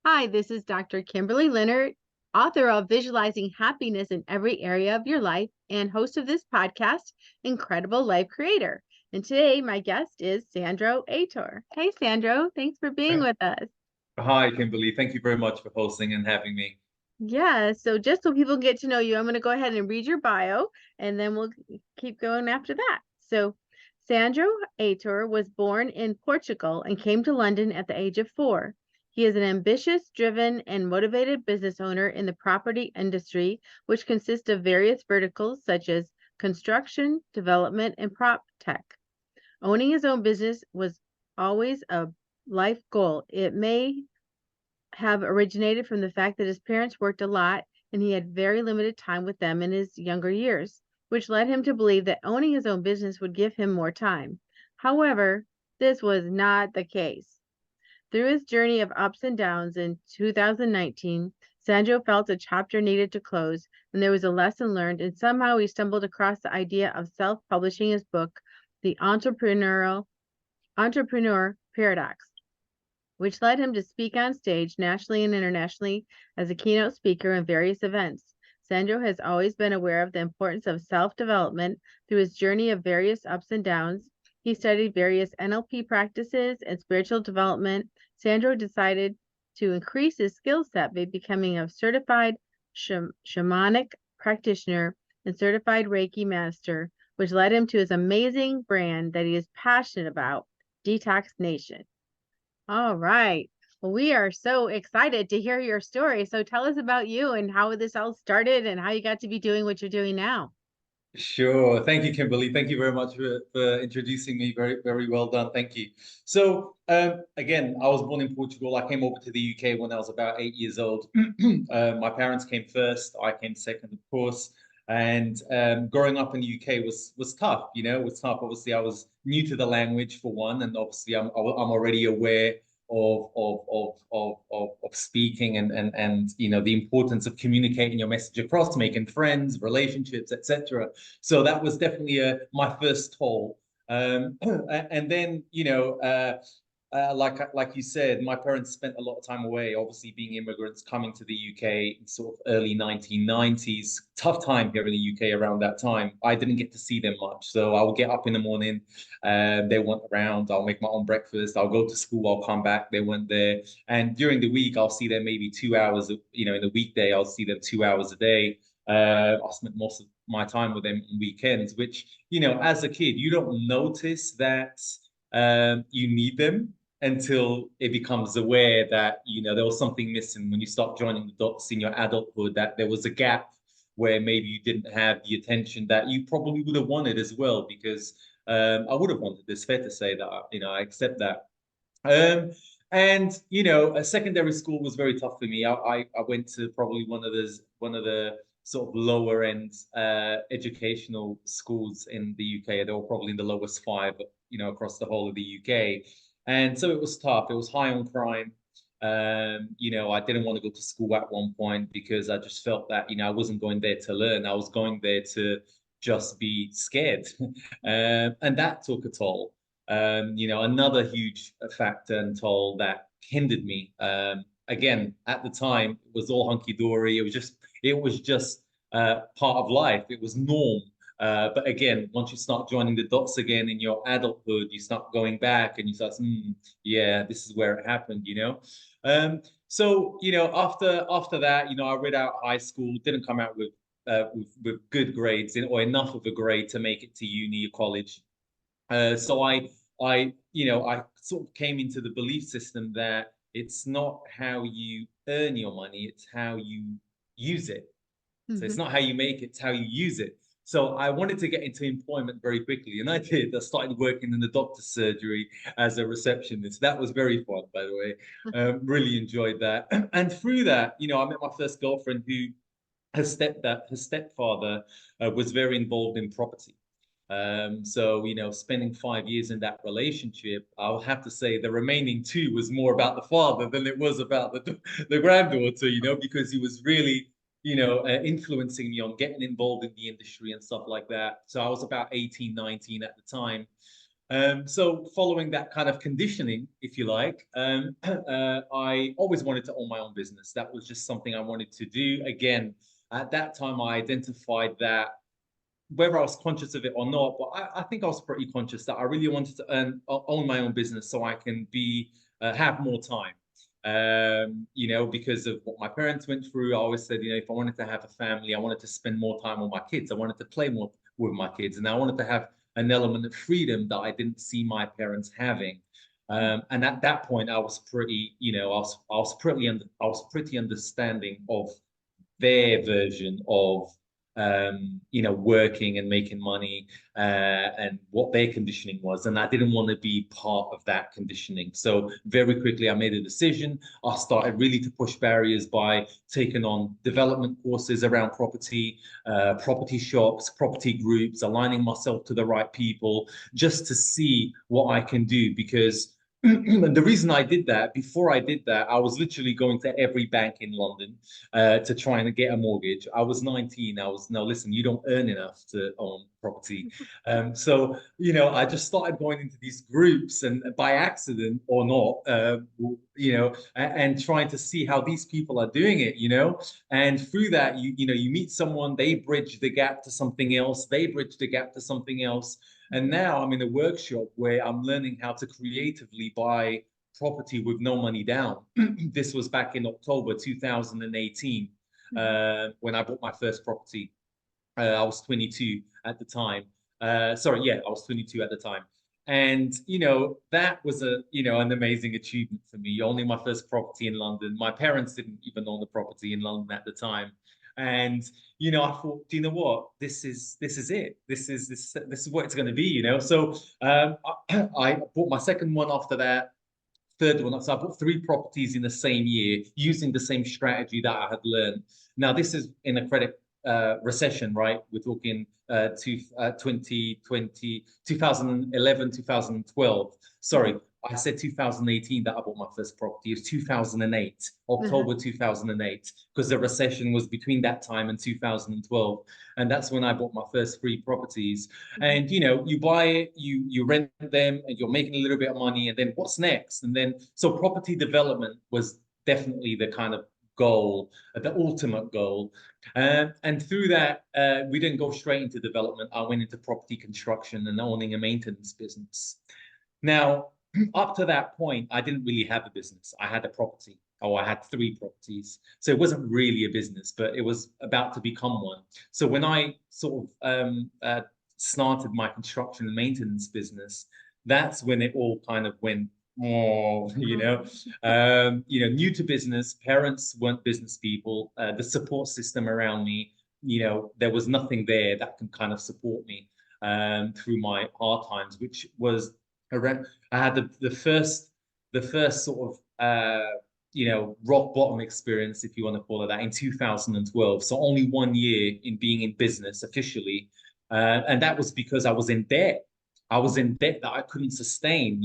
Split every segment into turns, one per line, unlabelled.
Hi, this is Dr. Kimberley Linert, author of Visualizing Happiness in Every Area of Your Life and host of this podcast, Incredible Life Creator. And today, my guest is Sandro Heitor. Hey, Sandro, thanks for being with us.
Hi, Kimberly. Thank you very much for hosting and having me.
Yeah, so just so people get to know you, I'm going to go ahead and read your bio and then we'll keep going after that. So, Sandro Heitor was born in Portugal and came to London at the age of 4. He is an ambitious, driven, and motivated business owner in the property industry, which consists of various verticals such as construction, development, and prop tech. Owning his own business was always a life goal. It may have originated from the fact that his parents worked a lot and he had very limited time with them in his younger years, which led him to believe that owning his own business would give him more time. However, this was not the case. Through his journey of ups and downs in 2019, Sandro felt a chapter needed to close, and there was a lesson learned, and somehow he stumbled across the idea of self-publishing his book, The Entrepreneur Paradox, which led him to speak on stage nationally and internationally as a keynote speaker in various events. Sandro has always been aware of the importance of self-development through his journey of various ups and downs. He studied various NLP practices and spiritual development. Sandro decided to increase his skill set by becoming a certified shamanic practitioner and certified Reiki master, which led him to his amazing brand that he is passionate about, Detox Nation. All right. Well, we are so excited to hear your story. So tell us about you and how this all started and how you got to be doing what you're doing now.
Sure. Thank you, Kimberly. Thank you very much for introducing me. Very, very well done. Thank you. So, again, I was born in Portugal. I came over to the UK when I was about 8 years old. My parents came first. I came second, of course. And growing up in the UK was tough. It was tough. Obviously, I was new to the language for one, and obviously, I'm already aware of speaking and the importance of communicating your message across, making friends, relationships, etc. So that was definitely my first toll. And then like you said, my parents spent a lot of time away, obviously being immigrants coming to the UK in sort of early 1990s. Tough time here in the UK around that time. I didn't get to see them much. So I would get up in the morning, they weren't around. I'll make my own breakfast. I'll go to school. I'll come back. They weren't there. And during the week, I'll see them maybe 2 hours, in the weekday, I'll see them 2 hours a day. I spent most of my time with them on weekends, which, as a kid, you don't notice that you need them until it becomes aware that there was something missing when you start joining the dots in your adulthood, that there was a gap where maybe you didn't have the attention that you probably would have wanted as well, because I would have wanted. It's fair to say that I accept that. And a secondary school was very tough for me. I went to probably one of the sort of lower end educational schools in the UK. They were probably in the lowest five, across the whole of the UK. And so it was tough. It was high on crime. I didn't want to go to school at one point because I just felt that, I wasn't going there to learn. I was going there to just be scared. And that took a toll. Another huge factor and toll that hindered me. Again, at the time, it was all hunky dory. It was just part of life. It was norm. But again, once you start joining the dots again in your adulthood, you start going back and you start, yeah, this is where it happened. So after that, I read out high school, didn't come out with good grades or enough of a grade to make it to uni or college. So I sort of came into the belief system that it's not how you earn your money, it's how you use it. So it's
Mhm.
not how you make it, it's how you use it. So I wanted to get into employment very quickly, and I did. I started working in the doctor's surgery as a receptionist. That was very fun, by the way. Really enjoyed that. And through that, I met my first girlfriend who her stepfather was very involved in property. So, spending 5 years in that relationship, I'll have to say the remaining two was more about the father than it was about the granddaughter, because he was really, influencing me on getting involved in the industry and stuff like that. So I was about 18, 19 at the time. So following that kind of conditioning, if you like, I always wanted to own my own business. That was just something I wanted to do. Again, at that time, I identified that whether I was conscious of it or not, but I think I was pretty conscious that I really wanted to own my own business so I can have more time. Because of what my parents went through, I always said, if I wanted to have a family, I wanted to spend more time with my kids. I wanted to play more with my kids, and I wanted to have an element of freedom that I didn't see my parents having. And at that point, I was pretty, I was pretty understanding of their version of working and making money, and what their conditioning was. And I didn't want to be part of that conditioning. So very quickly, I made a decision. I started really to push barriers by taking on development courses around property, property shops, property groups, aligning myself to the right people, just to see what I can do. Because and the reason I did that, before I did that, I was literally going to every bank in London to try and get a mortgage. I was 19. No, listen, you don't earn enough to own property. So, I just started going into these groups, and by accident or not, and trying to see how these people are doing it, and through that, you meet someone, they bridge the gap to something else, they bridge the gap to something else. And now I'm in a workshop where I'm learning how to creatively buy property with no money down. This was back in October 2018, when I bought my first property. I was 22 at the time. I was 22 at the time. And, that was an amazing achievement for me. Only my first property in London. My parents didn't even own the property in London at the time. And, I thought, do you know what? This is it. This is what it's going to be, So I bought my second one after that, third one. So I bought 3 properties in the same year using the same strategy that I had learned. Now, this is in a credit recession, right? We're talking 2020, 2011, 2012. Sorry, I said 2018 that I bought my first property. It was 2008, October 2008, because the recession was between that time and 2012. And that's when I bought my first 3 properties. And, you buy it, you rent them, and you're making a little bit of money. And then what's next? And then, so property development was definitely the kind of goal, the ultimate goal. And through that, we didn't go straight into development. I went into property construction and owning a maintenance business. Now, up to that point, I didn't really have a business. I had a property, or I had 3 properties. So it wasn't really a business, but it was about to become one. So when I sort of started my construction and maintenance business, that's when it all kind of went, new to business. Parents weren't business people. The support system around me, there was nothing there that can kind of support me through my hard times, which was around. I had the first sort of rock bottom experience, if you want to call it that, in 2012. So only 1 year in being in business officially, and that was because I was in debt. I was in debt that I couldn't sustain.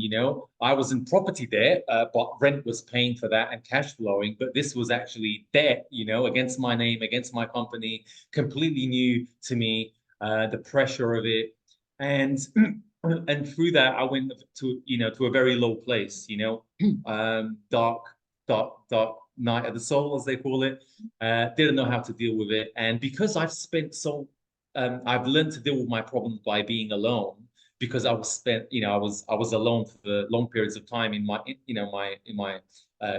I was in property debt, but rent was paying for that and cash flowing. But this was actually debt, against my name, against my company, completely new to me. The pressure of it, and and through that, I went to a very low place. Dark night of the soul, as they call it. Didn't know how to deal with it, and because I've learned to deal with my problems by being alone, because I was alone for long periods of time in my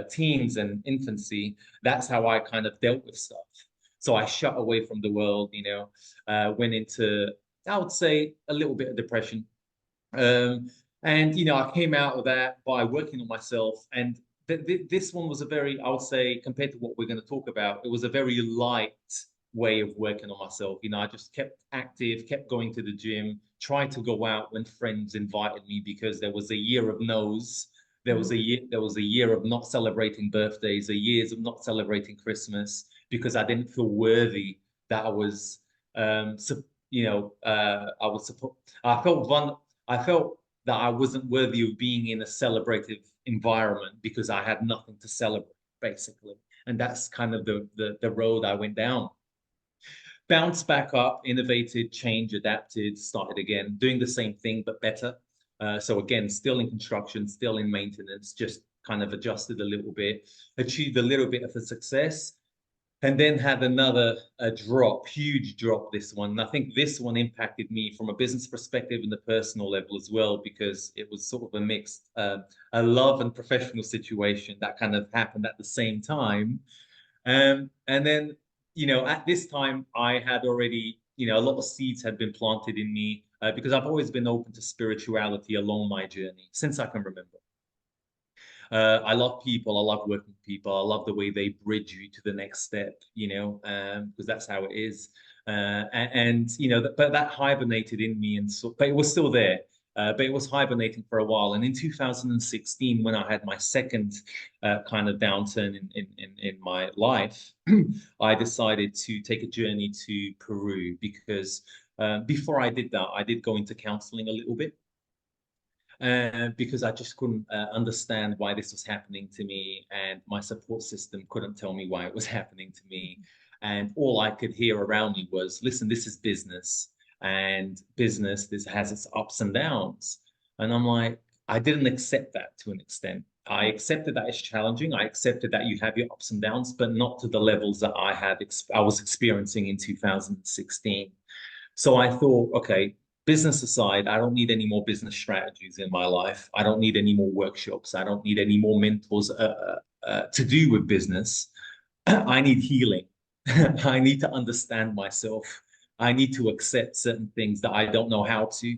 teens and infancy. That's how I kind of dealt with stuff. So I shut away from the world, went into, I would say, a little bit of depression. And I came out of that by working on myself. And this one was I would say, compared to what we're going to talk about, it was a very light way of working on myself. I just kept active, kept going to the gym, tried to go out when friends invited me, because there was a year of no's. There was a year of not celebrating birthdays, years of not celebrating Christmas, because I didn't feel worthy that I was, I felt that I wasn't worthy of being in a celebrative environment because I had nothing to celebrate, basically. And that's kind of the road I went down. Bounced back up, innovated, changed, adapted, started again, doing the same thing, but better. So again, still in construction, still in maintenance, just kind of adjusted a little bit, achieved a little bit of a success, and then had another drop, huge drop, this one. And I think this one impacted me from a business perspective and the personal level as well, because it was sort of a mixed, a love and professional situation that kind of happened at the same time. And then, you know, at this time, I had already, you know, a lot of seeds had been planted in me because I've always been open to spirituality along my journey since I can remember. I love people. I love working with people. I love the way they bridge you to the next step, you know, because that's how it is. You know, but that hibernated in me, and so, but it was still there. But it was hibernating for a while. And in 2016, when I had my second kind of downturn in my life, I decided to take a journey to Peru because before I did that, I did go into counseling a little bit. Because I just couldn't understand why this was happening to me, and my support system couldn't tell me why it was happening to me. And all I could hear around me was, listen, this is business, and business, this has its ups and downs. And I'm like, I didn't accept that to an extent. I accepted that it's challenging. I accepted that you have your ups and downs, but not to the levels that I was experiencing in 2016. So I thought, okay, business aside, I don't need any more business strategies in my life. I don't need any more workshops. I don't need any more mentors to do with business. I need healing. I need to understand myself. I need to accept certain things that I don't know how to.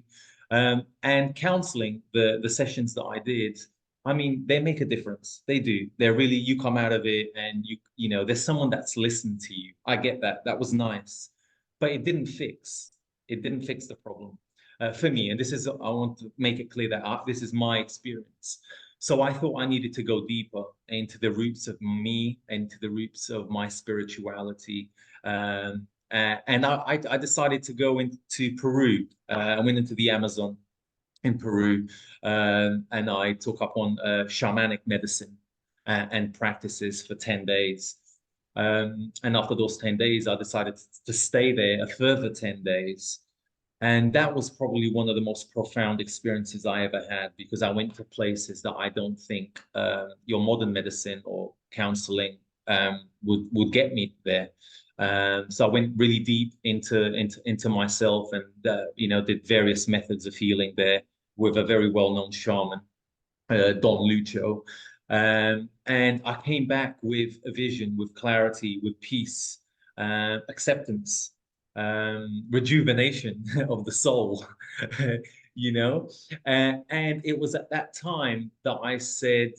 And counseling, the sessions that I did, I mean, they make a difference. They do. They're really, you come out of it and you know, there's someone that's listened to you. I get that. That was nice, but it didn't fix. It didn't fix the problem for me. And this is, I want to make it clear that this is my experience. So I thought I needed to go deeper into the roots of me, into the roots of my spirituality. And I decided to go into Peru. I went into the Amazon in Peru, and I took up on shamanic medicine and practices for 10 days. And after those 10 days, I decided to stay there a further 10 days. And that was probably one of the most profound experiences I ever had, because I went to places that I don't think your modern medicine or counseling would get me there. So I went really deep into myself, and you know, did various methods of healing there with a very well-known shaman, Don Lucho. And I came back with a vision, with clarity, with peace, acceptance, rejuvenation of the soul, you know. And it was at that time that I said,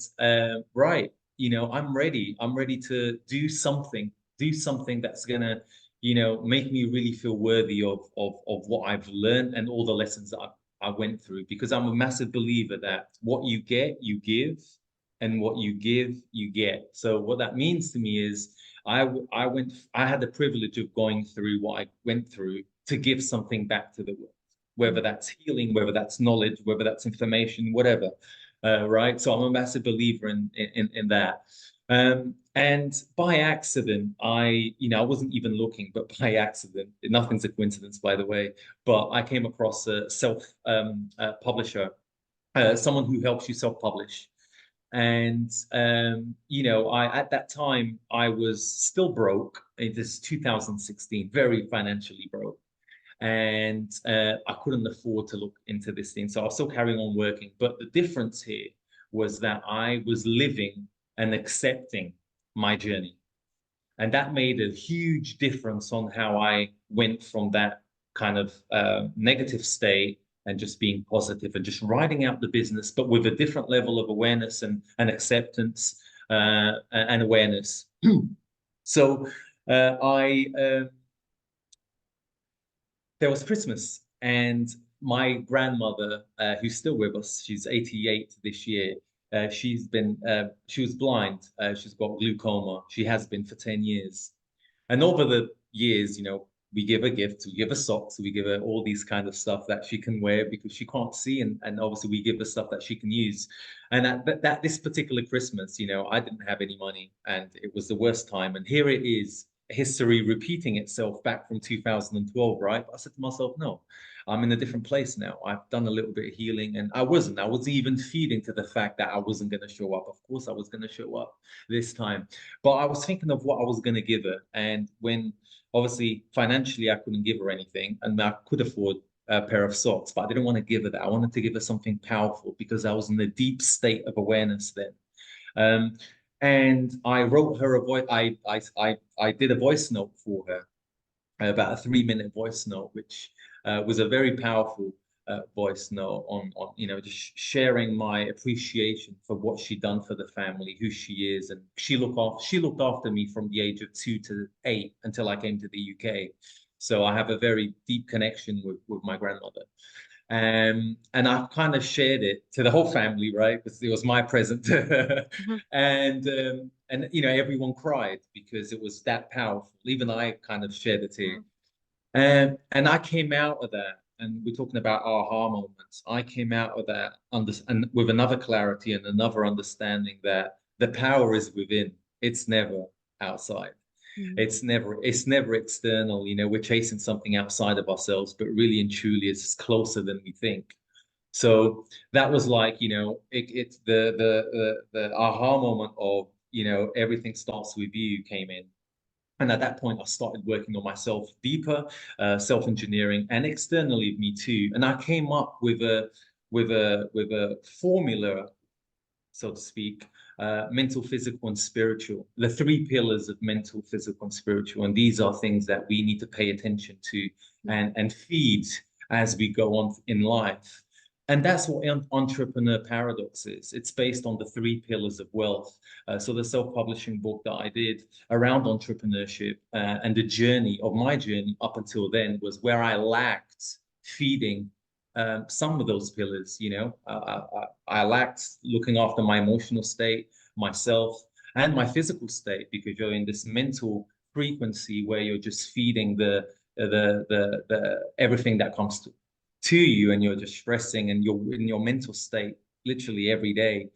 right, you know, I'm ready. I'm ready to do something that's gonna, you know, make me really feel worthy of what I've learned and all the lessons that I went through, because I'm a massive believer that what you get, you give, and what you give, you get. So what that means to me is I had the privilege of going through what I went through to give something back to the world, whether that's healing, whether that's knowledge, whether that's information, whatever. Right. So I'm a massive believer in that. And by accident, you know, I wasn't even looking, but by accident, nothing's a coincidence, by the way, but I came across a publisher, someone who helps you self-publish. And you know, at that time I was still broke. It is 2016, very financially broke, and I couldn't afford to look into this thing. So I was still carrying on working. But the difference here was that I was living and accepting my journey. And that made a huge difference on how I went from that kind of negative state and just being positive and just riding out the business, but with a different level of awareness and acceptance and awareness. So there was Christmas, and my grandmother, who's still with us, she's 88 this year. She was blind. She's got glaucoma. She has been for 10 years. And over the years, you know, we give her gifts, we give her socks, we give her all these kind of stuff that she can wear because she can't see. And obviously we give her stuff that she can use. And this particular Christmas, you know, I didn't have any money and it was the worst time. And here it is, history repeating itself back from 2012, right? But I said to myself, no, I'm in a different place now. I've done a little bit of healing, and I wasn't even feeding to the fact that I wasn't going to show up. Of course, I was going to show up this time, but I was thinking of what I was going to give her. And when obviously financially, I couldn't give her anything, and I could afford a pair of socks, but I didn't want to give her that. I wanted to give her something powerful because I was in a deep state of awareness then. And I wrote her a voice. I did a voice note for her, about a 3-minute voice note, which was a very powerful voice note on just sharing my appreciation for what she'd done for the family, who she is, and she looked after me from the age of 2 to 8 until I came to the UK. So I have a very deep connection with my grandmother. And I've kind of shared it to the whole family, right? Because it was my present. And everyone cried because it was that powerful. Even I kind of shed a tear. And I came out of that, and we're talking about aha moments. I came out of that and with another clarity and another understanding that the power is within. It's never outside. It's never external. We're chasing something outside of ourselves, but really and truly, it's closer than we think. So that was like, it's the aha moment of, everything starts with you came in. And at that point, I started working on myself deeper, self-engineering, and externally of me too. And I came up with a formula, so to speak, mental, physical, and spiritual, the 3 pillars of mental, physical, and spiritual. And these are things that we need to pay attention to and feed as we go on in life. And that's what entrepreneur paradox is. It's based on the 3 pillars of wealth. So the self-publishing book that I did around entrepreneurship and the journey of my journey up until then was where I lacked feeding some of those pillars. I lacked looking after my emotional state, myself, and my physical state, because you're in this mental frequency where you're just feeding the everything that comes to you, and you're just stressing, and you're in your mental state literally every day.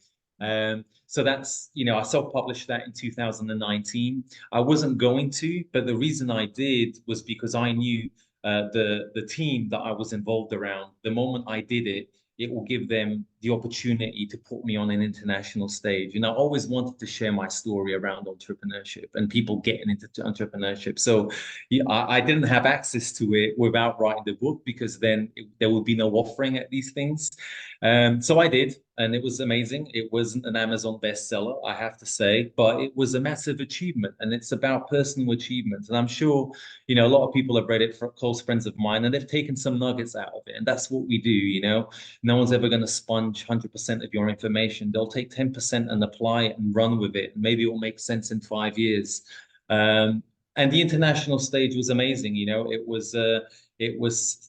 So that's, I self-published that in 2019. I wasn't going to, but the reason I did was because I knew the team that I was involved around. The moment I did it, it will give them the opportunity to put me on an international stage. And I always wanted to share my story around entrepreneurship and people getting into entrepreneurship. So yeah, I didn't have access to it without writing the book, because then there would be no offering at these things. So I did, and it was amazing. It wasn't an Amazon bestseller, I have to say, but it was a massive achievement, and it's about personal achievements. And I'm sure, a lot of people have read it from close friends of mine, and they've taken some nuggets out of it. And that's what we do, No one's ever going to sponge 100% of your information. They'll take 10% and apply it and run with it. Maybe it will make sense in 5 years. And the international stage was amazing. It was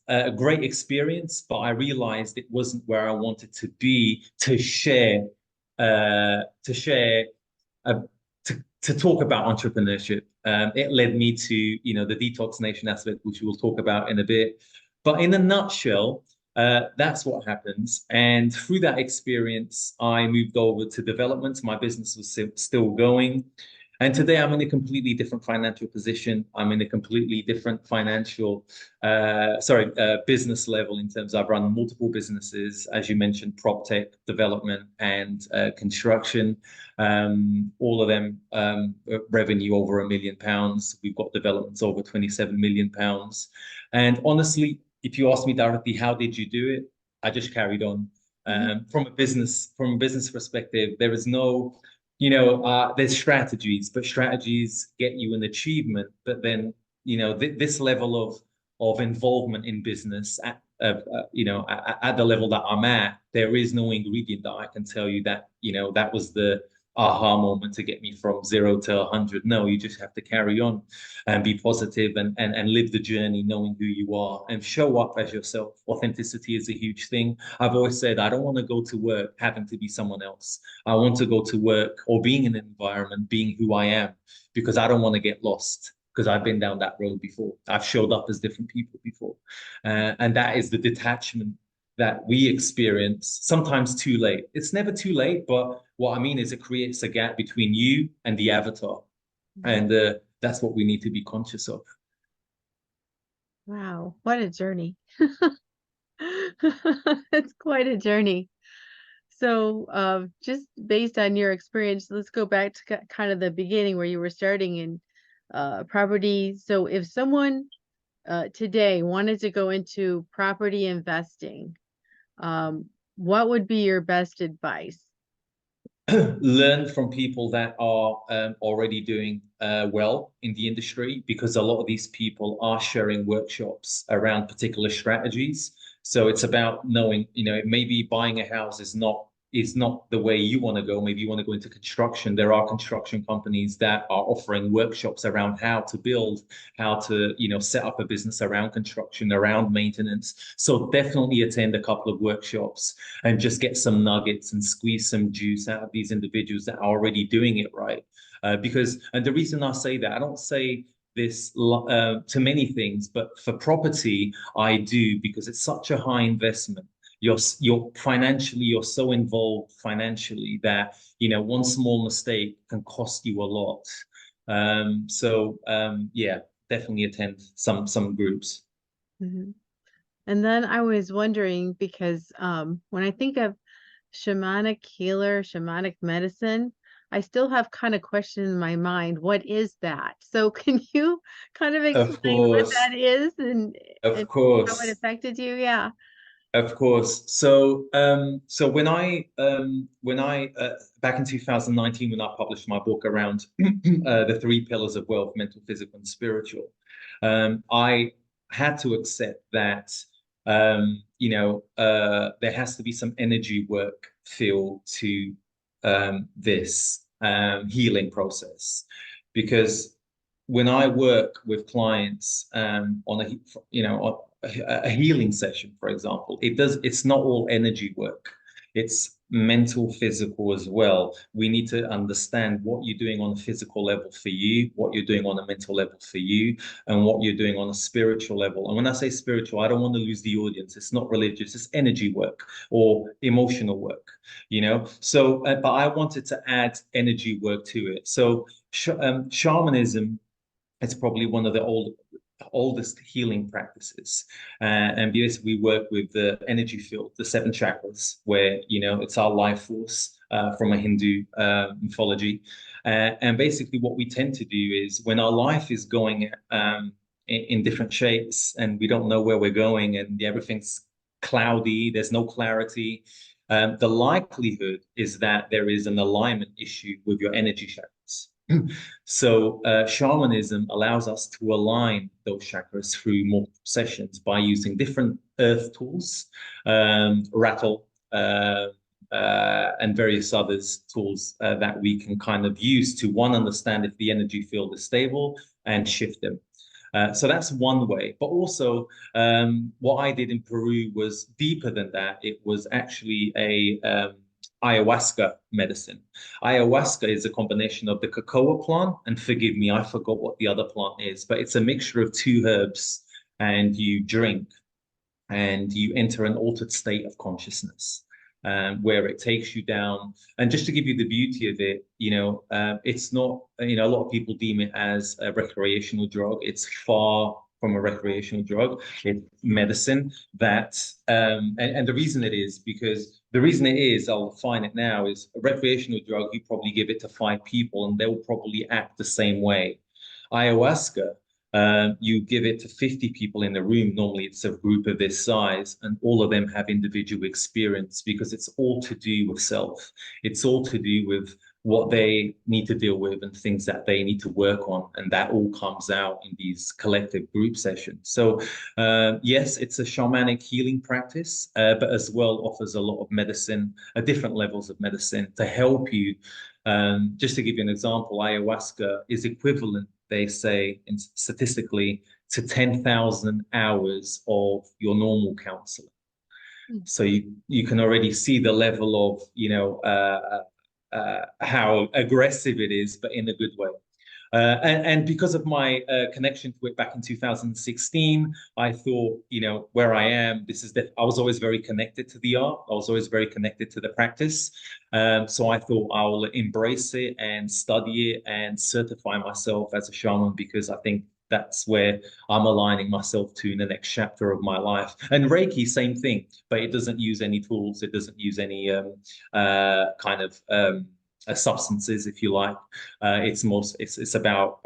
a great experience, but I realized it wasn't where I wanted to be to share, uh, to share, uh, to talk about entrepreneurship. It led me to, the Detox Nation aspect, which we'll talk about in a bit. But in a nutshell, that's what happens. And through that experience, I moved over to development. My business was still going. And today I'm in a completely different financial position. I'm in a completely different business level, in terms of I've run multiple businesses, as you mentioned, prop tech, development, and construction. All of them revenue over £1 million. We've got developments over £27 million. And honestly, if you ask me directly, how did you do it? I just carried on. From a business perspective, there is no, there's strategies, but strategies get you an achievement. But then, this level of involvement in business at the level that I'm at, there is no ingredient that I can tell you that, that was the aha moment to get me from 0 to 100. No, you just have to carry on and be positive and live the journey, knowing who you are, and show up as yourself. Authenticity is a huge thing. I've always said I don't want to go to work having to be someone else. I want to go to work or being in an environment being who I am, because I don't want to get lost, because I've been down that road before. I've showed up as different people before. And that is the detachment that we experience, sometimes too late. It's never too late, but what I mean is it creates a gap between you and the avatar. And that's what we need to be conscious of.
Wow, what a journey. It's quite a journey. So, just based on your experience, let's go back to kind of the beginning where you were starting in property. So, if someone today wanted to go into property investing, what would be your best advice?
Learn from people that are already doing well in the industry, because a lot of these people are sharing workshops around particular strategies. So it's about knowing, maybe buying a house is not the way you want to go. Maybe you want to go into construction. There are construction companies that are offering workshops around how to build, how to, set up a business around construction, around maintenance. So definitely attend a couple of workshops and just get some nuggets and squeeze some juice out of these individuals that are already doing it right. And the reason I say that, I don't say this to many things, but for property, I do, because it's such a high investment. You're financially, you're so involved financially that, one small mistake can cost you a lot. Yeah, definitely attend some groups.
Mhm. And then I was wondering because when I think of shamanic healer, shamanic medicine, I still have kind of question in my mind, what is that? So can you kind of
Of
explain what
course,
that is
of
and how it
course.
affected you? Yeah.
Of course. So when I back in 2019, when I published my book around the three pillars of wealth: mental, physical, and spiritual, I had to accept that there has to be some energy work feel to this healing process, because when I work with clients on a healing session, for example, it's not all energy work. It's mental, physical as well. We need to understand what you're doing on a physical level for you, what you're doing on a mental level for you, and what you're doing on a spiritual level. And when I say spiritual, I don't want to lose the audience. It's not religious, it's energy work or emotional work, but I wanted to add energy work to it. So shamanism, it's probably one of the oldest healing practices. And because we work with the energy field, the seven chakras, where, it's our life force from a Hindu mythology. And basically what we tend to do is when our life is going in different shapes and we don't know where we're going and everything's cloudy, there's no clarity, the likelihood is that there is an alignment issue with your energy chakras. So shamanism allows us to align those chakras through multiple sessions by using different earth tools, rattle, and various others tools that we can kind of use to, one, understand if the energy field is stable and shift them. So that's one way. But also, what I did in Peru was deeper than that. It was actually a ayahuasca medicine. Ayahuasca is a combination of the cocoa plant, and forgive me, I forgot what the other plant is, but it's a mixture of two herbs, and you drink and you enter an altered state of consciousness. Where it takes you down. And just to give you the beauty of it, it's not, a lot of people deem it as a recreational drug. It's far from a recreational drug. It's medicine that, and the reason it is, I'll define it now, is a recreational drug. You probably give it to 5 people and they'll probably act the same way. Ayahuasca, you give it to 50 people in the room. Normally, it's a group of this size, and all of them have individual experience, because it's all to do with self. It's all to do with what they need to deal with and things that they need to work on. And that all comes out in these collective group sessions. So, yes, it's a shamanic healing practice, but as well offers a lot of medicine, different levels of medicine to help you. Just to give you an example, ayahuasca is equivalent, they say, statistically, to 10,000 hours of your normal counseling. So you can already see the level of, how aggressive it is, but in a good way. And because of my connection to it back in 2016, I thought, where I am, I was always very connected to the art. I was always very connected to the practice. So I thought I'll embrace it and study it and certify myself as a shaman, because I think that's where I'm aligning myself to in the next chapter of my life. And Reiki, same thing, but it doesn't use any tools. It doesn't use any kind of substances, if you like. It's about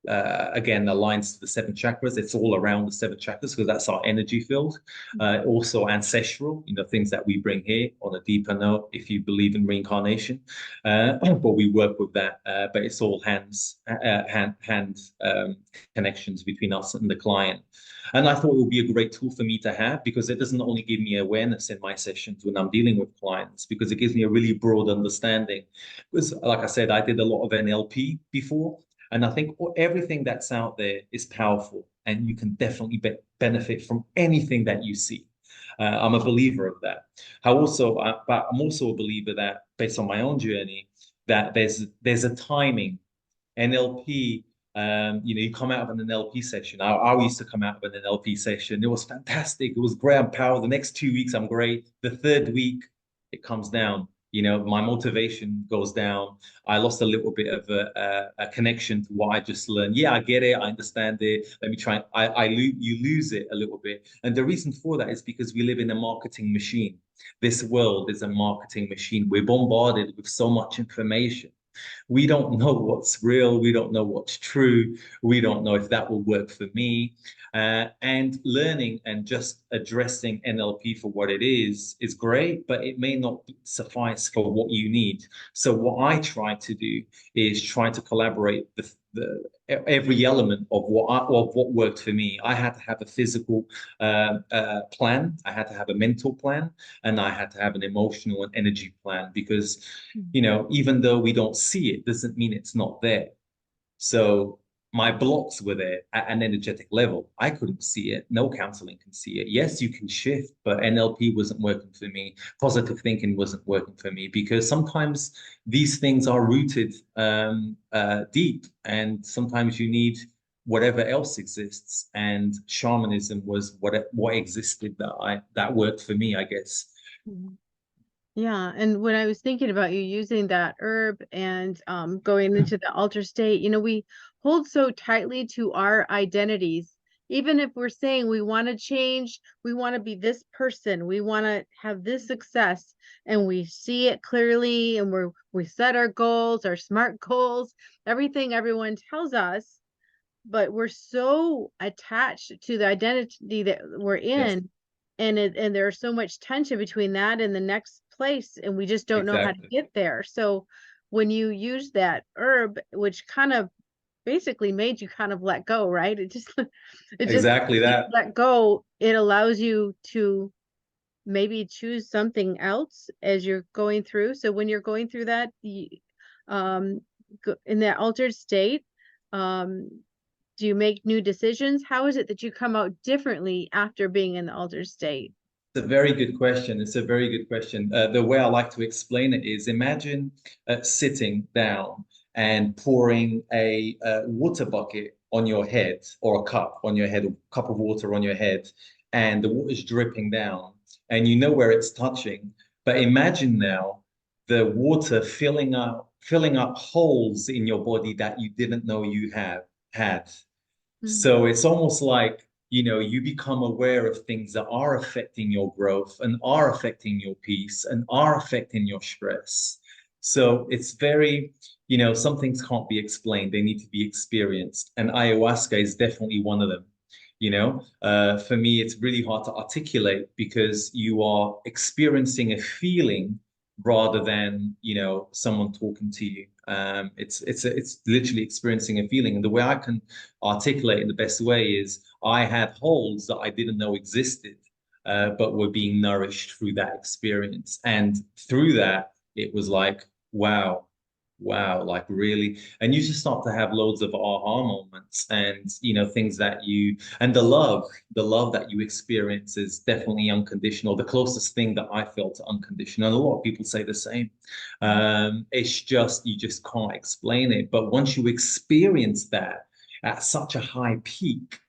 again, aligns to the seven chakras. It's all around the seven chakras because that's our energy field. Also ancestral, things that we bring here on a deeper note, if you believe in reincarnation. But we work with that. But it's all hand connections between us and the client. And I thought it would be a great tool for me to have, because it doesn't only give me awareness in my sessions when I'm dealing with clients, because it gives me a really broad understanding. Because, like I said, I did a lot of NLP before. And I think everything that's out there is powerful, and you can definitely benefit from anything that you see. I'm a believer of that. But I'm also a believer that, based on my own journey, that there's a timing. NLP, you come out of an NLP session. I used to come out of an NLP session. It was fantastic. It was great. I'm powerful. The next 2 weeks, I'm great. The third week, it comes down. My motivation goes down. I lost a little bit of a connection to what I just learned. Yeah, I get it. I understand it. Let me try. You lose it a little bit. And the reason for that is because we live in a marketing machine. This world is a marketing machine. We're bombarded with so much information. We don't know what's real. We don't know what's true. We don't know if that will work for me. And learning and just addressing NLP for what it is great, but it may not suffice for what you need. So what I try to do is try to collaborate every element of what worked for me. I had to have a physical plan. I had to have a mental plan, and I had to have an emotional and energy plan, because even though we don't see it, doesn't mean it's not there. So my blocks were there at an energetic level. I couldn't see it. No counseling can see it. Yes, you can shift, but NLP wasn't working for me. Positive thinking wasn't working for me, because sometimes these things are rooted deep, and sometimes you need whatever else exists. And shamanism was what existed that worked for me, I guess.
Yeah, and when I was thinking about you using that herb and going into the alter state, we hold so tightly to our identities. Even if we're saying we want to change, we want to be this person, we want to have this success, and we see it clearly, and we set our goals, our SMART goals, everything everyone tells us, but we're so attached to the identity that we're in,
Yes,
and there's so much tension between that and the next place, and we just don't know how to
exactly.
get there. So when you use that herb, which kind of basically made you kind of let go, right? It just
Exactly that.
let go. It allows you to maybe choose something else as you're going through. So when you're going through that, um in that altered state, um do you make new decisions? How is it that you come out differently after being in the altered state?
It's a very good question. It's a very good question. The way I like to explain it is, imagine sitting down and pouring a water bucket on your head, or a cup on your head, a cup of water on your head, and the water's dripping down, and you know where it's touching. But imagine now the water filling up holes in your body that you didn't know you had.
Mm.
So it's almost like, you become aware of things that are affecting your growth, and are affecting your peace, and are affecting your stress. So it's very, some things can't be explained. They need to be experienced. And ayahuasca is definitely one of them. For me, it's really hard to articulate, because you are experiencing a feeling rather than, someone talking to you. It's literally experiencing a feeling. And the way I can articulate in the best way is, I had holes that I didn't know existed, but were being nourished through that experience. And through that, it was like, wow, Wow, like really, and you just start to have loads of aha moments, and things that and the love that you experience is definitely unconditional. The closest thing that I felt to unconditional, and a lot of people say the same. It's just you just can't explain it, but once you experience that at such a high peak,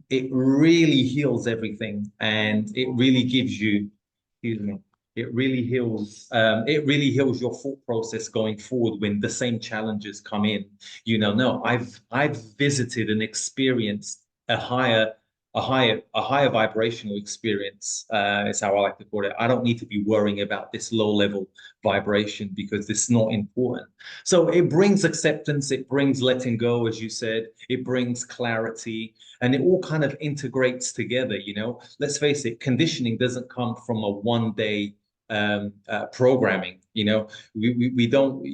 it really heals everything, and it really gives you, excuse me, it really heals your thought process going forward when the same challenges come in. No, I've visited and experienced a higher vibrational experience, is how I like to put it. I don't need to be worrying about this low level vibration because it's not important. So it brings acceptance, it brings letting go, as you said, it brings clarity, and it all kind of integrates together. Let's face it, conditioning doesn't come from a one day programming. We don't,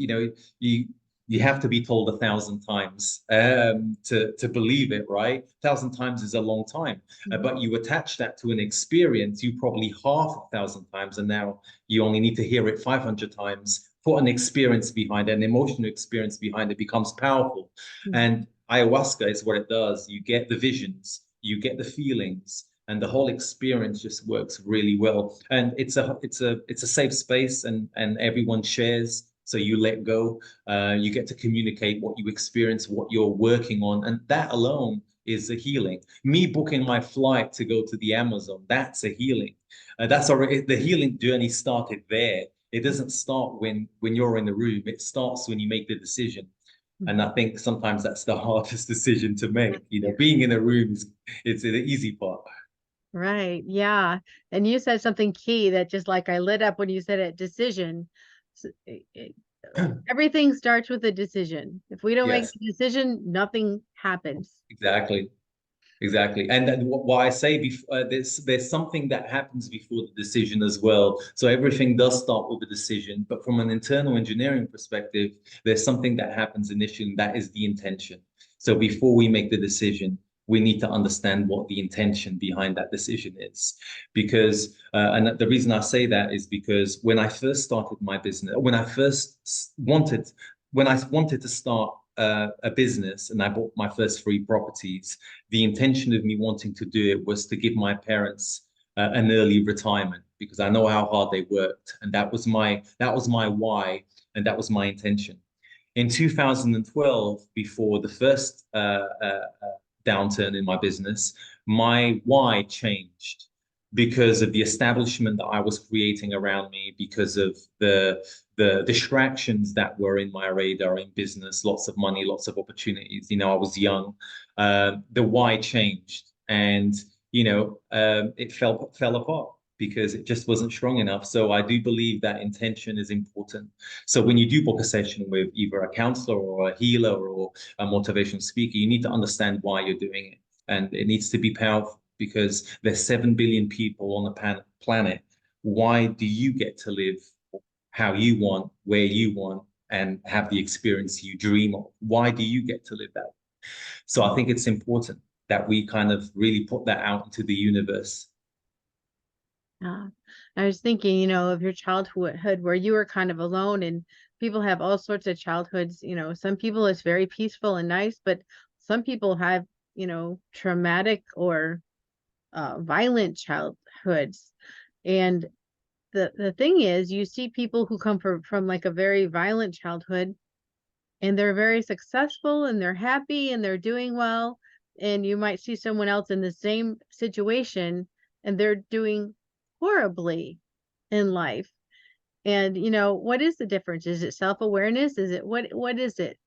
you have to be told 1,000 times to believe it, right? 1,000 times is a long time, but you attach that to an experience you probably half 1,000 times, and now you only need to hear it 500 times. Put an experience behind it, an emotional experience behind it, becomes powerful. And ayahuasca is what it does. You get the visions, you get the feelings, and the whole experience just works really well. And it's a safe space, and everyone shares. So you let go. You get to communicate what you experience, what you're working on, and that alone is a healing. Me booking my flight to go to the Amazon, that's a healing. That's already the healing journey started there. It doesn't start when you're in the room. It starts when you make the decision. And I think sometimes that's the hardest decision to make. Being in a room is the easy part.
Right. Yeah. And you said something key that just like I lit up when you said it, decision. Everything starts with a decision. If we don't make
Yes,
a decision, nothing happens.
exactly. Exactly. And then what I say before, there's something that happens before the decision as well. So everything does start with a decision, but from an internal engineering perspective, there's something that happens initially, and that is the intention. So before we make the decision, we need to understand what the intention behind that decision is. Because, and the reason I say that is because when I first started my business, when I wanted to start a business and I bought my first 3 properties, the intention of me wanting to do it was to give my parents an early retirement because I know how hard they worked, and that was my why, and that was my intention. In 2012, before the first downturn in my business, my why changed because of the establishment that I was creating around me, because of the distractions that were in my radar in business, lots of money, lots of opportunities. I was young. The why changed, and it fell apart because it just wasn't strong enough. So I do believe that intention is important. So when you do book a session with either a counselor or a healer or a motivational speaker, you need to understand why you're doing it. And it needs to be powerful because there's 7 billion people on the planet. Why do you get to live how you want, where you want, and have the experience you dream of? Why do you get to live that? So I think it's important that we kind of really put that out into the universe.
Yeah. I was thinking, of your childhood where you were kind of alone, and people have all sorts of childhoods. Some people it's very peaceful and nice, but some people have, traumatic or violent childhoods. And the thing is, you see people who come from like a very violent childhood, and they're very successful and they're happy and they're doing well. And you might see someone else in the same situation and they're doing horribly in life. And what is the difference? Is it self-awareness? Is it what is it?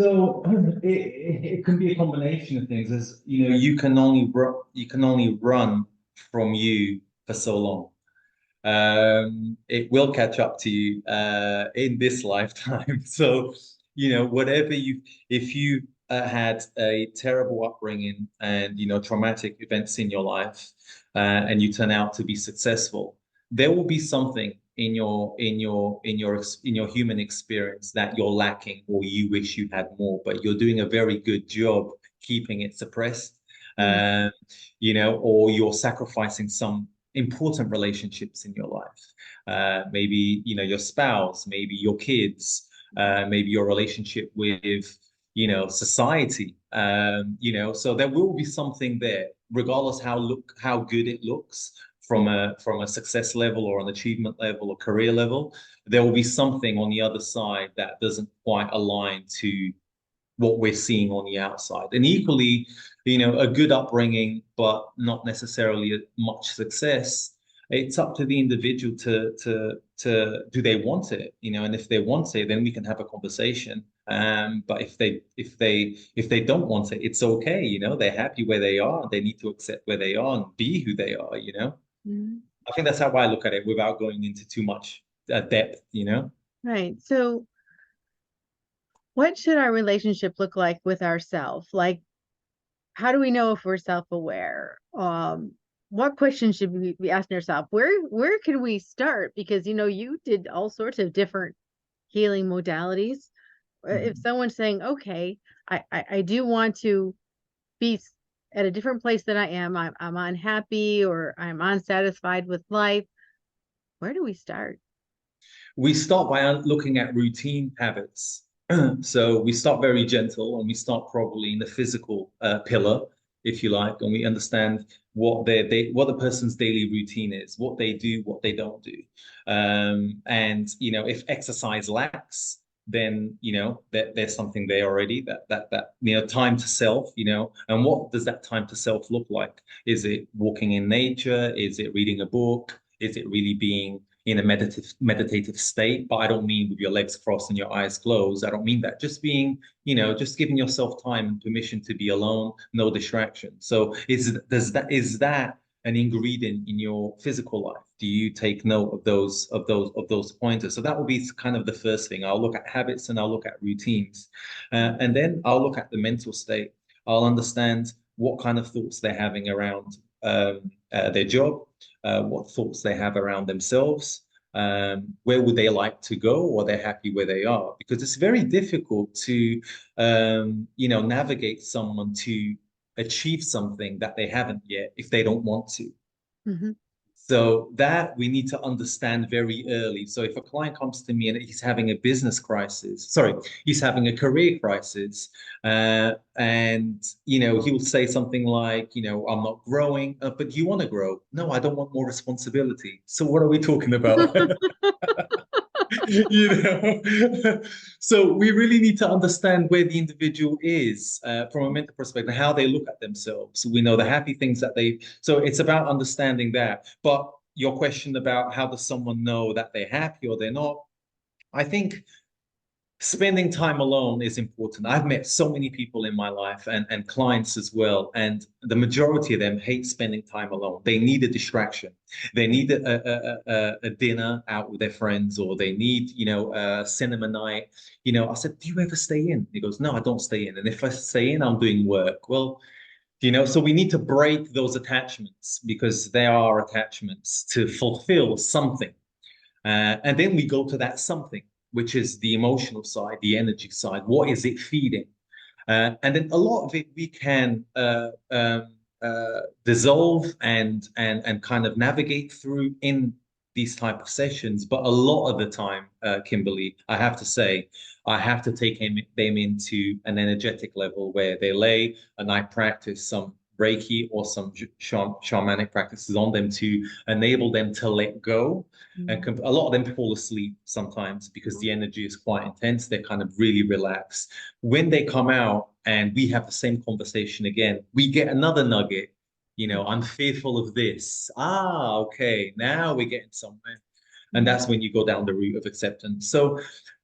So it can be a combination of things. As you can only run from you for so long. It will catch up to you in this lifetime. So, whatever if you had a terrible upbringing and, traumatic events in your life, and you turn out to be successful, there will be something in your human experience that you're lacking or you wish you had more, but you're doing a very good job keeping it suppressed.
Mm.
Or you're sacrificing important relationships in your life. Maybe, your spouse, maybe your kids, maybe your relationship with, society. So there will be something there, regardless how good it looks from a success level or an achievement level or career level. There will be something on the other side that doesn't quite align to what we're seeing on the outside. And equally, a good upbringing, but not necessarily much success. It's up to the individual to do they want it, and if they want it, then we can have a conversation. But if they don't want it, it's okay, they're happy where they are. They need to accept where they are and be who they are.
Mhm.
I think that's how I look at it without going into too much depth.
Right. So what should our relationship look like with ourselves? Like, how do we know if we're self-aware? What questions should we be asking ourselves? Where can we start? Because you did all sorts of different healing modalities. If
Mhm.
someone's saying, okay, I do want to be at a different place than I am, I'm unhappy or I'm unsatisfied with life, where do we start?
We start by looking at routine habits. So we start very gentle and we start probably in the physical pillar, if you like, and we understand what the person's daily routine is, what they do, what they don't do. And if exercise lacks, then there's something there already, that time to self, and what does that time to self look like? Is it walking in nature? Is it reading a book? Is it really being in a meditative state? But I don't mean with your legs crossed and your eyes closed. I don't mean that. Just being, just giving yourself time and permission to be alone, no distraction. So is that an ingredient in your physical life? Do you take note of those pointers? So that will be kind of the first thing. I'll look at habits and I'll look at routines, and then I'll look at the mental state. I'll understand what kind of thoughts they're having around their job, what thoughts they have around themselves, where would they like to go, or they're happy where they are. Because it's very difficult to, navigate someone to achieve something that they haven't yet if they don't want to.
Mhm.
So that we need to understand very early. So if a client comes to me and he's having a business crisis, sorry, he's having a career crisis, and he will say something like, I'm not growing, but you want to grow. No, I don't want more responsibility. So what are we talking about? you know so we really need to understand where the individual is, from a mental perspective, how they look at themselves. We know the happy things that they so it's about understanding that. But your question about how does someone know that they're happy or they're not, I think spending time alone is important. I've met so many people in my life, and clients as well, and the majority of them hate spending time alone. They need a distraction. They need a dinner out with their friends, or they need, a cinema night. I said, do you ever stay in? He goes, no, I don't stay in. And if I stay in, I'm doing work. Well, so we need to break those attachments, because they are attachments to fulfill something. And then we go to that something, which is the emotional side, the energy side. What is it feeding? And then a lot of it we can dissolve and kind of navigate through in these type of sessions. But a lot of the time, Kimberly, I have to say, I have to take them into an energetic level where they lay and I practice some Reiki or some shamanic practices on them to enable them to let go. And
Mhm.
a lot of them fall asleep sometimes because the energy is quite intense. They're kind of really relaxed. When they come out and we have the same conversation again, we get another nugget. I'm fearful of this. Ah, okay. Now we're getting somewhere. And
Mhm.
that's when you go down the route of acceptance. So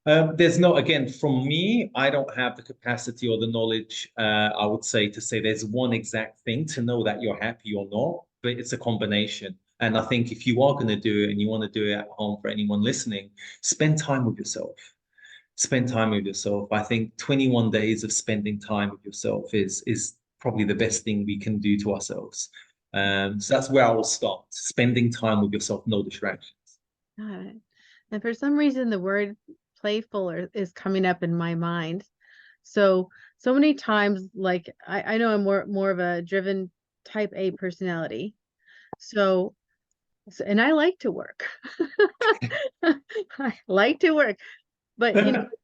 there's no, again, from me, I don't have the capacity or the knowledge, I would say, to say there's one exact thing to know that you're happy or not, but it's a combination. And I think if you are going to do it and you want to do it at home, for anyone listening, spend time with yourself. Spend time with yourself. I think 21 days of spending time with yourself is probably the best thing we can do to ourselves. So that's where I will start. Spending time with yourself, no distractions.
Got it. And for some reason, the word playful is coming up in my mind. So many times, like I know I'm more of a driven type A personality. So And I like to work. I like to work. But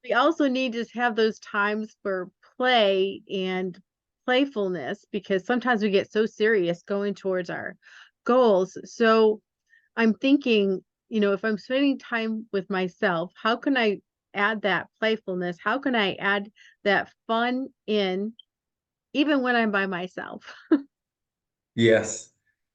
we also need to have those times for play and playfulness, because sometimes we get so serious going towards our goals. So I'm thinking, if I'm spending time with myself, how can I add that playfulness? How can I add that fun in even when I'm by myself?
Yes.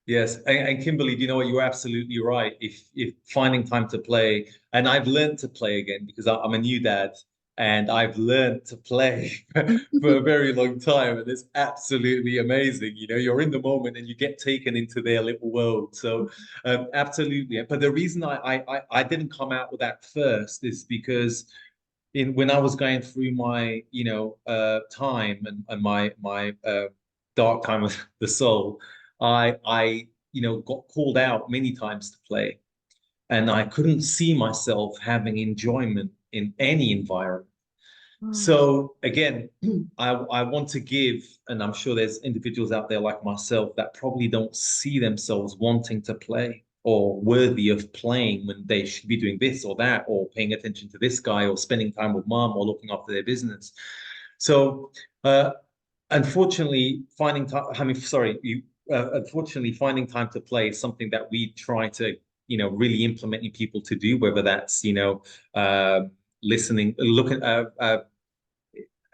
Yes. And Kimberly, do you know what? You're absolutely right. If finding time to play, and I've learned to play again because I'm a new dad and I've learned to play for a very long time. And it's absolutely amazing. You're in the moment and you get taken into their little world. So absolutely. But the reason I didn't come out with that first is because when I was going through my, time and my dark time of the soul, I got called out many times to play, and I couldn't see myself having enjoyment in any environment.
Oh,
So again, I want to give, and I'm sure there's individuals out there like myself that probably don't see themselves wanting to play or worthy of playing when they should be doing this or that, or paying attention to this guy, or spending time with mom, or looking after their business. So unfortunately, finding time, I mean, sorry, unfortunately, finding time to play is something that we try to, really implementing people to do, whether that's, listening, looking,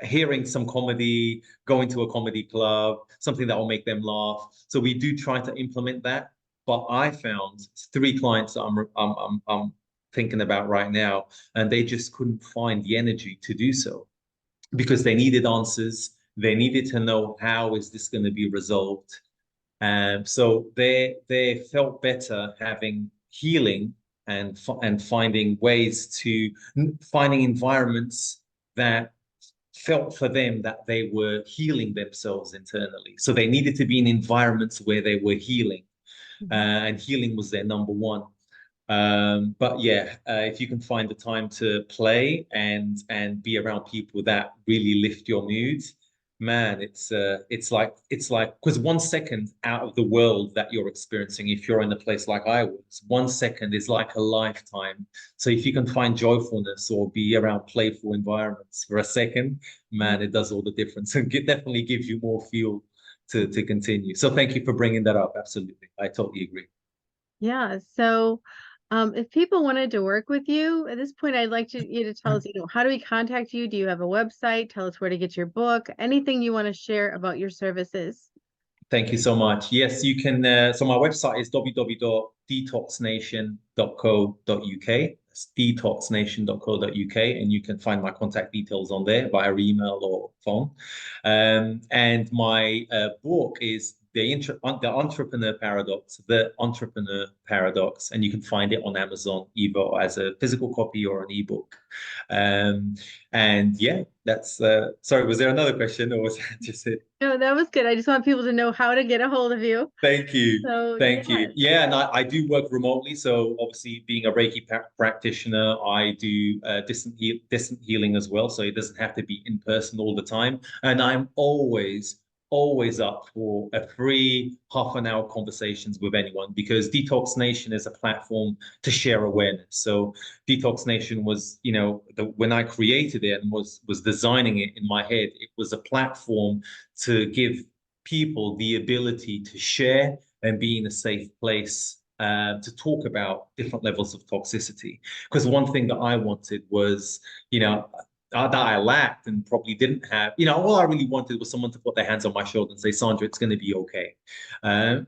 hearing some comedy, going to a comedy club, something that will make them laugh. So we do try to implement that. But I found 3 clients that I'm thinking about right now, and they just couldn't find the energy to do so because they needed answers. They needed to know how is this going to be resolved. So they felt better having healing and finding ways to finding environments that felt for them that they were healing themselves internally. So they needed to be in environments where they were healing, and healing was their number one. But yeah, if you can find the time to play and be around people that really lift your mood, man, it's like because 1 second out of the world that you're experiencing, if you're in a place like I was, 1 second is like a lifetime. So if you can find joyfulness or be around playful environments for a second, man, it does all the difference and definitely gives you more fuel to continue. So thank you for bringing that up. Absolutely, I totally agree.
yeah. So, if people wanted to work with you at this point, I'd like you to tell us, how do we contact you? Do you have a website? Tell us where to get your book, anything you want to share about your services.
Thank you so much. Yes, you can. So my website is www.detoxnation.co.uk. That's detoxnation.co.uk, and you can find my contact details on there via email or phone. And my book is the Entrepreneur Paradox, the Entrepreneur Paradox, and you can find it on Amazon either as a physical copy or an ebook. Um, and yeah, that's. Sorry, was there another question, or was that just it?
No, that was good. I just want people to know how to get a hold of you.
Thank you.
So,
Thank you.
yes.
Yeah, and I do work remotely. So obviously, being a Reiki practitioner, I do distant healing as well. So it doesn't have to be in person all the time. And I'm always up for a free half-an-hour conversations with anyone because Detox Nation is a platform to share awareness. So Detox Nation was, when I created it and was designing it in my head, it was a platform to give people the ability to share and be in a safe place to talk about different levels of toxicity. Because one thing that I wanted was, that I lacked and probably didn't have, all I really wanted was someone to put their hands on my shoulder and say, Sandra, it's going to be okay. Um,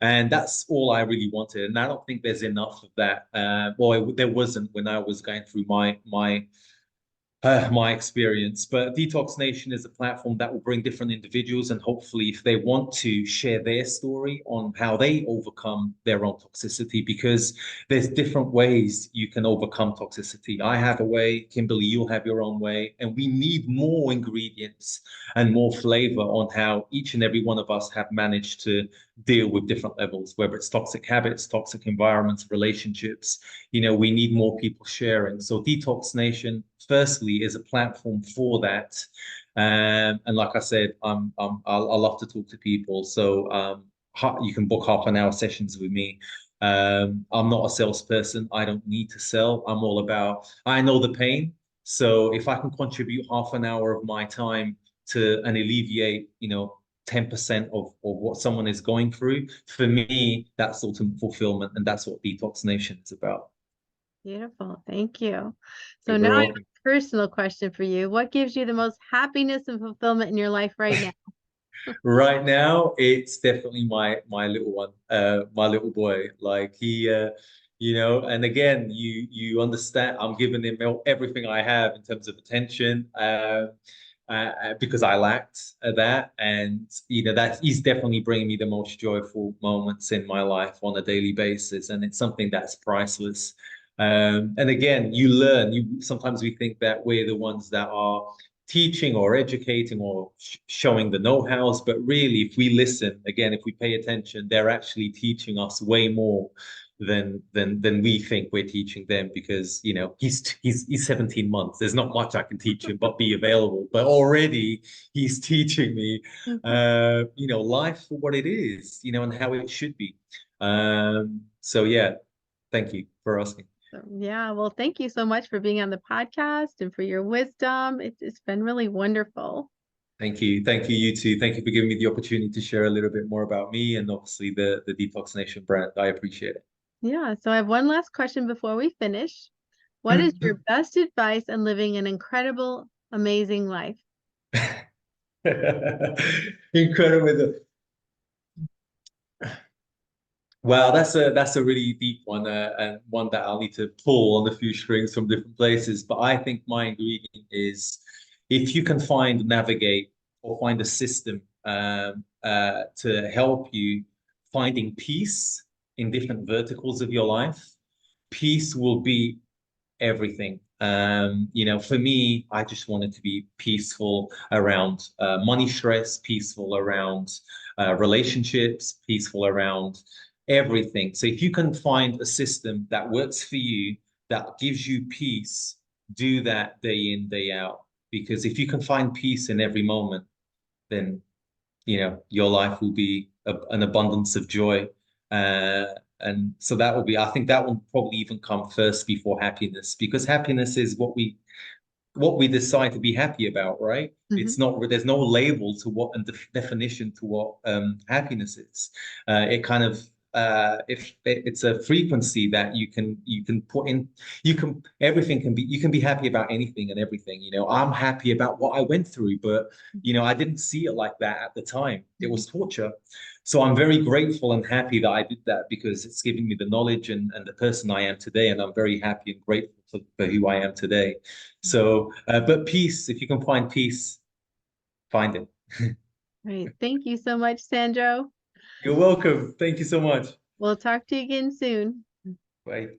and that's all I really wanted. And I don't think there's enough of that. There wasn't when I was going through my experience. But Detox Nation is a platform that will bring different individuals, and hopefully, if they want to share their story on how they overcome their own toxicity, because there's different ways you can overcome toxicity. I have a way, Kimberly, you'll have your own way, and we need more ingredients and more flavor on how each and every one of us have managed to deal with different levels, whether it's toxic habits, toxic environments, relationships. We need more people sharing. So Detox Nation, firstly, is a platform for that. And like I said, I love to talk to people. So you can book half-an-hour sessions with me. I'm not a salesperson. I don't need to sell. I'm all about, I know the pain. So if I can contribute half an hour of my time to and alleviate, 10% of what someone is going through, for me, that's ultimate fulfillment. And that's what Detox Nation is about.
Beautiful. Thank you. So
You're
now
very
I have
welcome.
a personal question for you. What gives you the most happiness and fulfillment in your life right now?
Right now, it's definitely my little one, my little boy. Like and again, you understand. I'm giving him everything I have in terms of attention, because I lacked that, and that he's definitely bringing me the most joyful moments in my life on a daily basis, and it's something that's priceless. And again, you learn. You sometimes we think that we're the ones that are teaching or educating or showing the know-hows, but really, if we listen, again, if we pay attention, they're actually teaching us way more than we think we're teaching them, because he's 17 months. There's not much I can teach him but be available. But already he's teaching me
Mhm.
life for what it is, and how it should be. So yeah, thank you for asking.
So, yeah, well, thank you so much for being on the podcast and for your wisdom. It's been really wonderful.
Thank you. Thank you, you too. Thank you for giving me the opportunity to share a little bit more about me and obviously the Detox Nation brand. I appreciate
Yeah, so I have one last question before we finish. What is
it.
your best advice on living an incredible, amazing life?
Incredible. Wow, that's a really deep one, and one that I'll need to pull on a few strings from different places. But I think my ingredient is, if you can navigate or find a system to help you finding peace in different verticals of your life, peace will be everything. For me, I just wanted to be peaceful around money stress, peaceful around relationships, peaceful around everything. So if you can find a system that works for you, that gives you peace, do that day in, day out. Because if you can find peace in every moment, then your life will be an abundance of joy. Uh, and so that will be, I think that will probably even come first before happiness, because happiness is what we decide to be happy about, right? It's
Mhm.
not, there's no label to what and definition to what happiness is. It kind of if it's a frequency that you can put in, everything can be, you can be happy about anything and everything. I'm happy about what I went through, but I didn't see it like that at the time. It was torture. So I'm very grateful and happy that I did that, because it's giving me the knowledge and the person I am today. And I'm very happy and grateful for who I am today. So, but peace, if you can find peace, find it.
Great. Thank you so much, Sandro.
You're welcome. Thank you so much.
We'll talk to you again soon.
Bye.